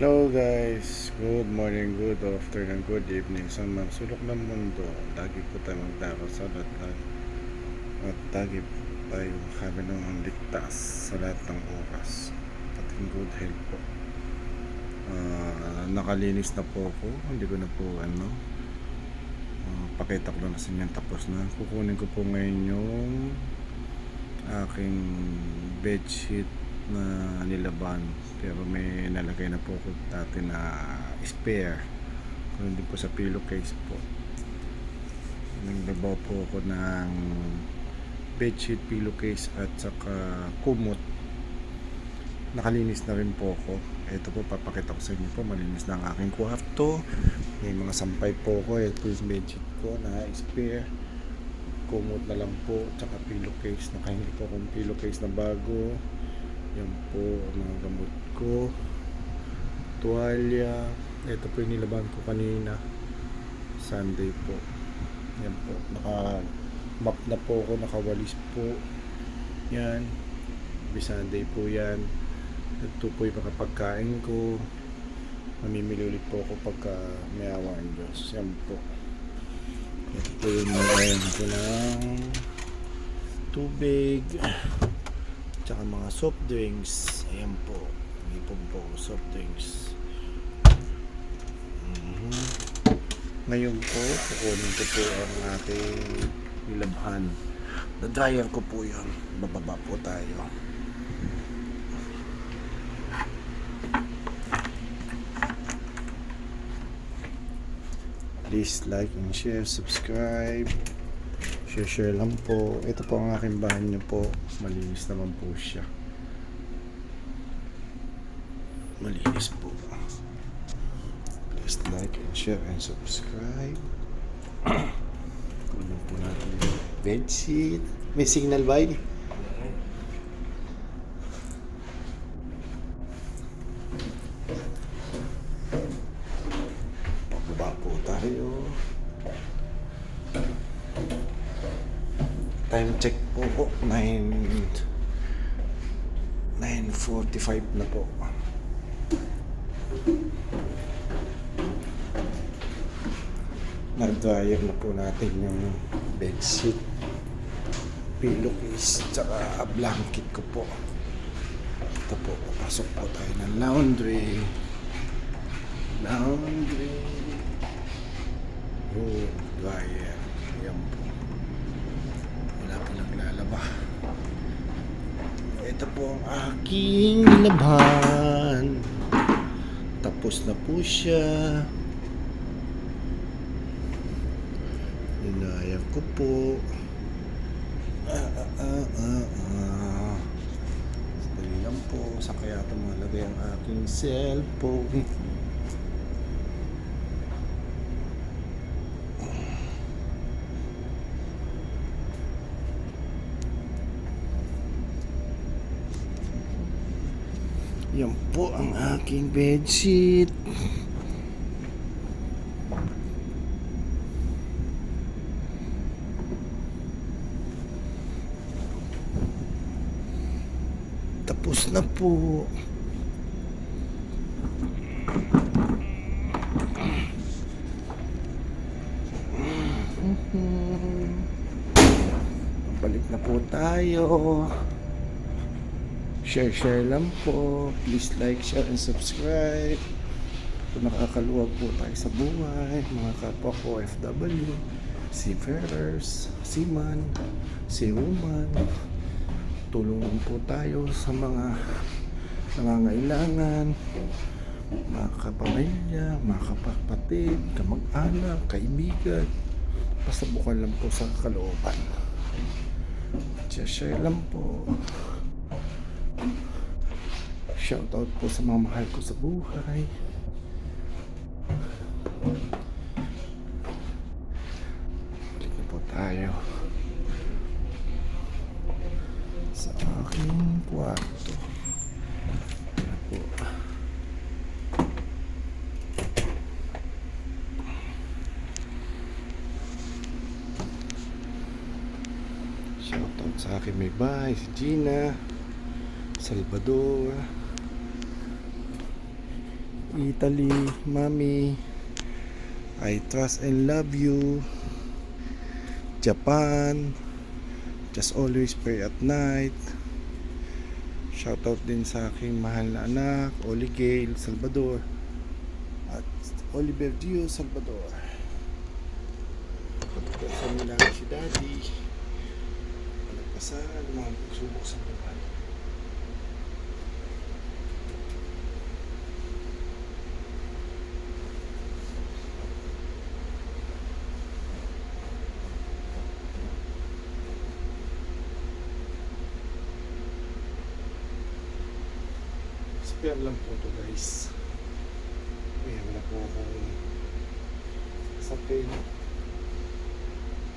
Hello guys, good morning, good afternoon, good evening sa mga sulok ng mundo. Lagi po tayo magdarasal at lagi po tayo kami ng ligtas sa lahat ng oras at in good health po. Nakalinis na po ako, hindi ko na po pakita ko lang kasi yan tapos na. Kukunin ko po ngayon yung aking bedsheet na nilaban, pero may nalagay na po ko dati na spare kung hindi po sa pillowcase po. Naglabaw po ako ng bedsheet, pillowcase at saka kumot. Nakalinis na rin po ako. Ito po, papakita ko sa inyo po, malinis na ang aking kwarto. May mga sampay po ako. Ito yung bedsheet ko na spare, kumot na lang po, tsaka pillowcase. Nakahingi po akong pillowcase na bago. Yan po ang mga gamot ko, tuwalya. Ito po yung nilaban ko kanina Sunday po. Yan po, naka map na po ako, nakawalis po yan. Sunday po yan. Ito po yung mga pagkain ko. Mamimili ulit po ako pagka may awa ang Diyos. Yan po. Ito po yung mga ko ng tubig, tsaka mga soft drinks. Ayan po, may po soft drinks. Ngayon po, kukunin ko po ang aking nilabhan. Na-dryer ko po yun. Bababa po tayo. Please like and share, subscribe. Share lang po. Ito po ang aking bahan niyo po. Malinis naman po siya. Malinis po. Please like and share and subscribe. Kunin po natin yung bedsheet. May signal ba? Pababa po tayo. Time check po po, 9:45 na po. Nag-dryer na po natin yung bedsheet, pillowcase, tsaka blanket ko po. Ito po, papasok po tayo ng laundry. Oh, dryer. Ayan po. Wala po naglalaba. Ito po ang aking nilaban. Tapos na po siya. Inayag ko po. Sandali lang po. Saan kaya ito malagay ang aking cellphone? Yan po ang aking bedsheet. Tapos na po. Balik na po tayo. Share lang po. Please like, share, and subscribe. Kung nakakaluwag po tayo sa buhay, mga kapwa ko OFW, seafarers, seaman, seawoman, tulungan po tayo sa mga nangangailangan, mga kapamilya, mga kapatid, kamag-anak, kaibigan. Basta bukal lang po sa kalooban. Share lang po. Shoutout po sa mga mahal ko sa buhay. Balik na po tayo sa aking kwarto. Ayan po. Shoutout sa aking may bahay, si Gina, Salvador, Italy, Mommy, I trust and love you. Japan, just always pray at night. Shoutout din sa aking mahal na anak, Oli Gail Salvador at Oliver Dio Salvador. Pagkasan nila si Daddy. Palagpasan, mga pagsubok sa buhay. Spare lang po to guys. Kaya wala po akong sa pen.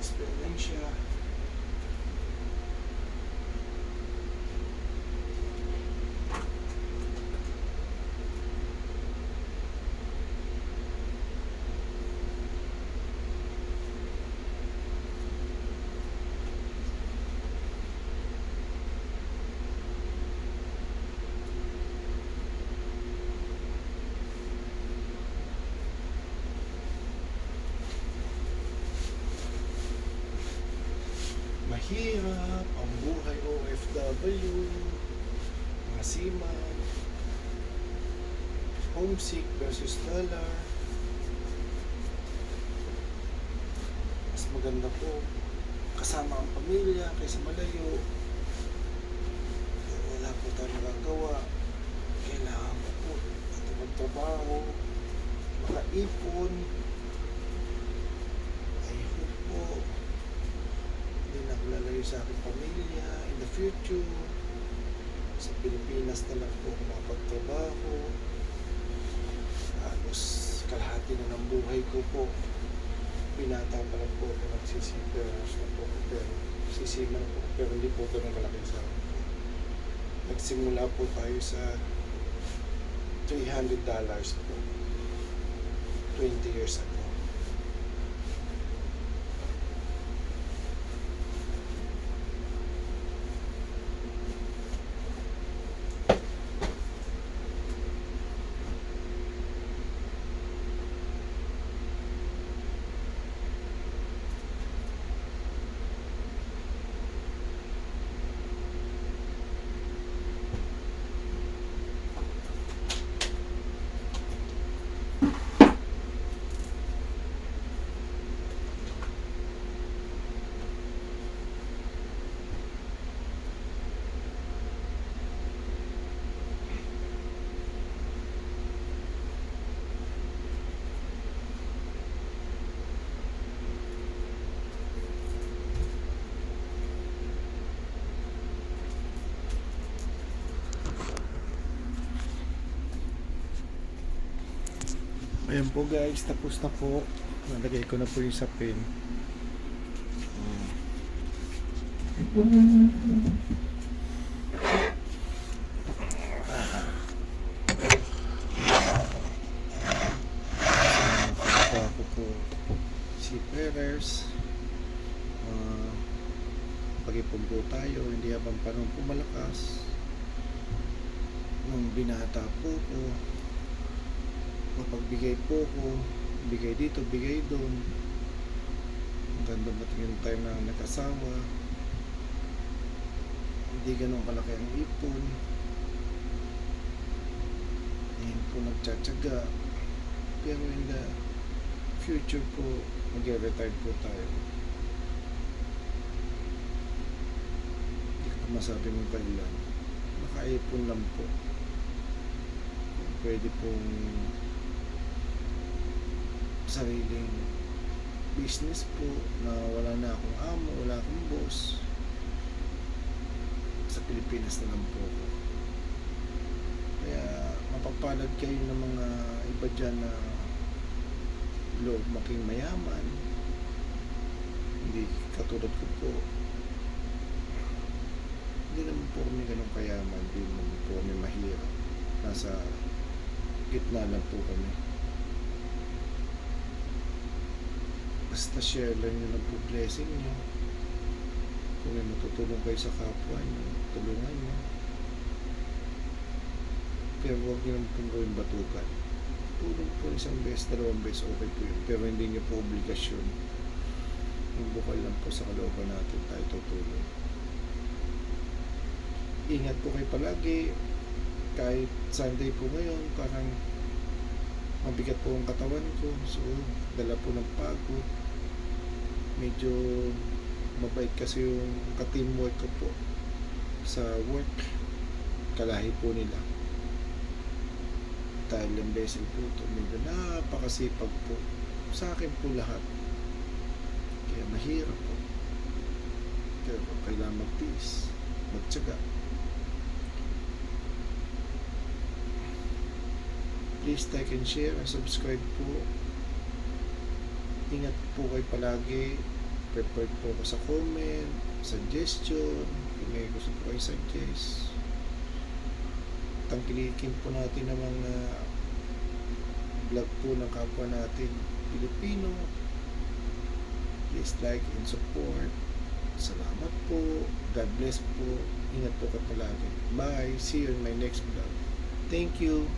Spare lang siya. Mahirap ang buhay OFW, mga seaman, homesick versus dollar. Mas maganda po kasama ang pamilya kaysa malayo. Wala po tayo magagawa. Kailangan po natin magtrabaho, makaipon. I hope po hindi na ako lalayo sa aking pamilya in the future. Sa Pilipinas na lang po ako makapagtrabaho. Halos kalahati na ng buhay ko po. Binata pa lang po ako, nagsisiperos na po ako, pero sisima na po, pero hindi po ganun kalaki sa akin. Nagsimula po tayo sa $300 po 20 years ago. Ayan po guys, tapos na po. Nalagay ko na po yung sa pen. Ako po si Perez. Pag-ipon po tayo, hindi habang panahon po malakas. Nung binata po ko, mapagbigay po ko, bigay dito, bigay doon. Hanggang dumating yung time na nag-asawa, hindi ganun kalaki ang ipon. Ngayon po nagtsatsaga, pero in the future po mag-retire po tayo. Hindi ko masabi mo kailan, nakaipon lang po. Pwede pong sariling business po na wala na akong amo, wala akong boss. Sa Pilipinas na lang po ako. Kaya mapapalad kayo ng mga iba dyan na loob making mayaman. Hindi katulad ko po. Hindi naman po kami ganun kayaman, hindi naman po kami mahirap. Nasa gitna lang po kami. Basta share lang nyo ng po blessing nyo. Kung may matutulong kayo sa kapwa nyo, tulungan nyo. Pero huwag nyo naman pong gawin batukan. tumutulong po isang beses, dalawang beses, okay po yun. Pero hindi nyo po obligasyon. Yung bukal lang po sa kalooban natin tayo tutulong. Ingat po kayo palagi. Kahit Sunday po ngayon, parang mabigat po ang katawan ko. So, dala po ng pagod. Medyo mabait kasi yung ka-teamwork ko po sa work. Kalahi po nila. Dahil ang beses po ito, medyo napakasipag po. Sa akin po lahat. Kaya mahirap po. Pero kailangan magtiis, magtyaga. Please like and share and subscribe po. Ingat po kayo palagi. Prepared po ako sa comment, suggestion. Kung may gusto po kayo suggest. Tangkilikin po natin ang mga vlog po ng kapwa natin Pilipino. Please like and support. Salamat po. God bless po. Ingat po kayo palagi. Bye. See you in my next vlog. Thank you.